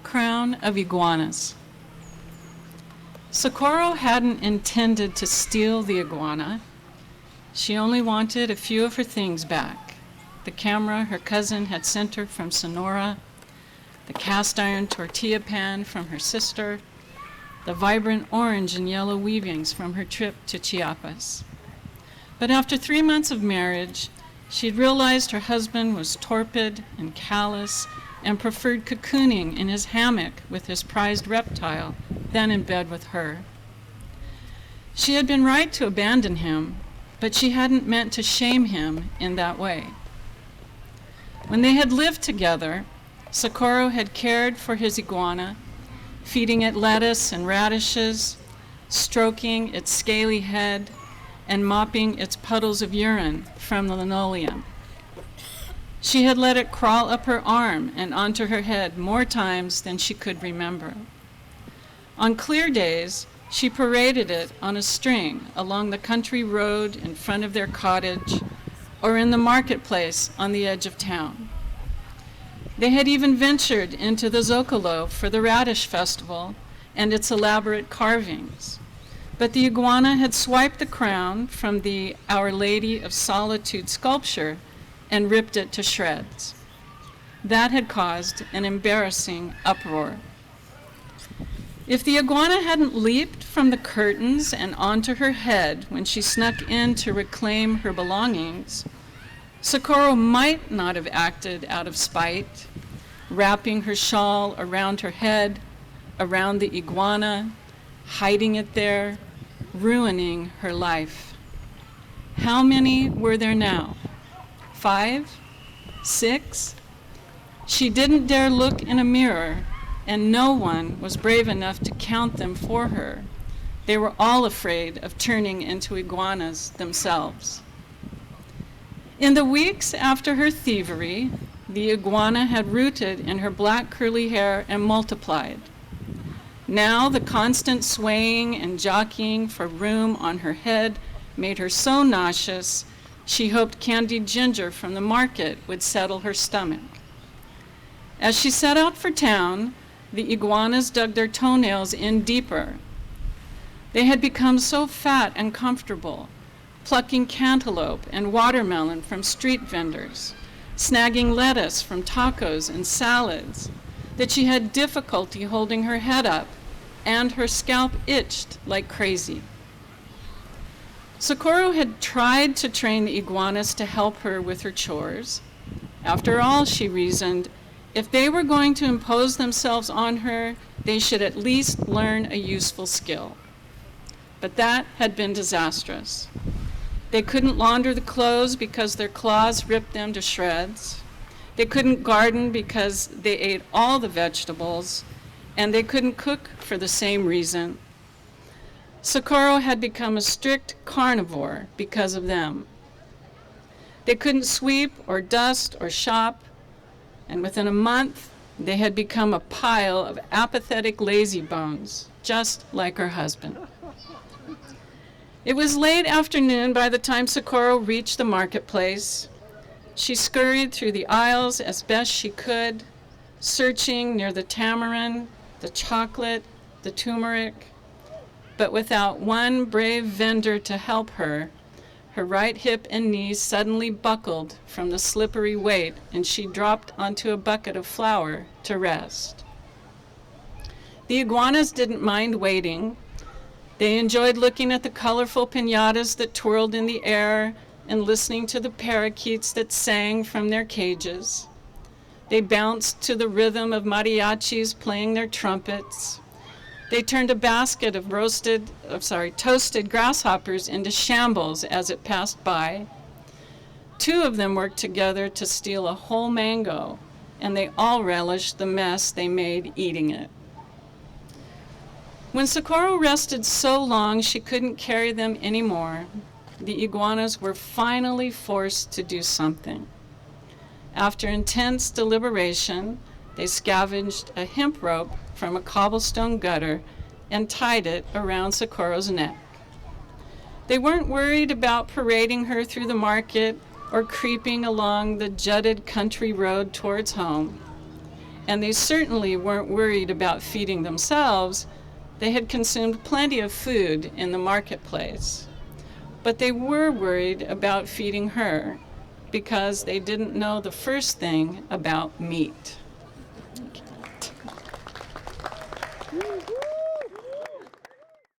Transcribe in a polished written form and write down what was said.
crown of iguanas. Socorro hadn't intended to steal the iguana. She only wanted a few of her things back. The camera her cousin had sent her from Sonora, the cast iron tortilla pan from her sister, the vibrant orange and yellow weavings from her trip to Chiapas. But after 3 months of marriage, she'd realized her husband was torpid and callous and preferred cocooning in his hammock with his prized reptile than in bed with her. She had been right to abandon him, but she hadn't meant to shame him in that way. When they had lived together, Socorro had cared for his iguana, feeding it lettuce and radishes, stroking its scaly head, and mopping its puddles of urine from the linoleum. She had let it crawl up her arm and onto her head more times than she could remember. On clear days, she paraded it on a string along the country road in front of their cottage or in the marketplace on the edge of town. They had even ventured into the Zocalo for the Radish Festival and its elaborate carvings. But the iguana had swiped the crown from the Our Lady of Solitude sculpture and ripped it to shreds. That had caused an embarrassing uproar. If the iguana hadn't leaped from the curtains and onto her head when she snuck in to reclaim her belongings, Socorro might not have acted out of spite, wrapping her shawl around her head, around the iguana, hiding it there, ruining her life. How many were there now? 5? 6? She didn't dare look in a mirror, and no one was brave enough to count them for her. They were all afraid of turning into iguanas themselves. In the weeks after her thievery, the iguana had rooted in her black curly hair and multiplied. Now the constant swaying and jockeying for room on her head made her so nauseous, she hoped candied ginger from the market would settle her stomach. As she set out for town, the iguanas dug their toenails in deeper. They had become so fat and comfortable, plucking cantaloupe and watermelon from street vendors, snagging lettuce from tacos and salads, that she had difficulty holding her head up, and her scalp itched like crazy. Socorro had tried to train the iguanas to help her with her chores. After all, she reasoned, if they were going to impose themselves on her, they should at least learn a useful skill. But that had been disastrous. They couldn't launder the clothes because their claws ripped them to shreds. They couldn't garden because they ate all the vegetables, and they couldn't cook for the same reason. Socorro had become a strict carnivore because of them. They couldn't sweep or dust or shop, and within a month, they had become a pile of apathetic lazybones, just like her husband. It was late afternoon by the time Socorro reached the marketplace. She scurried through the aisles as best she could, searching near the tamarind, the chocolate, the turmeric, but without one brave vendor to help her. Her right hip and knees suddenly buckled from the slippery weight, and she dropped onto a bucket of flour to rest. The iguanas didn't mind waiting. They enjoyed looking at the colorful piñatas that twirled in the air and listening to the parakeets that sang from their cages. They bounced to the rhythm of mariachis playing their trumpets. They turned a basket of toasted grasshoppers into shambles as it passed by. 2 of them worked together to steal a whole mango, and they all relished the mess they made eating it. When Socorro rested so long she couldn't carry them anymore, the iguanas were finally forced to do something. After intense deliberation, they scavenged a hemp rope from a cobblestone gutter and tied it around Socorro's neck. They weren't worried about parading her through the market or creeping along the jutted country road towards home. And they certainly weren't worried about feeding themselves. They had consumed plenty of food in the marketplace. But they were worried about feeding her because they didn't know the first thing about meat.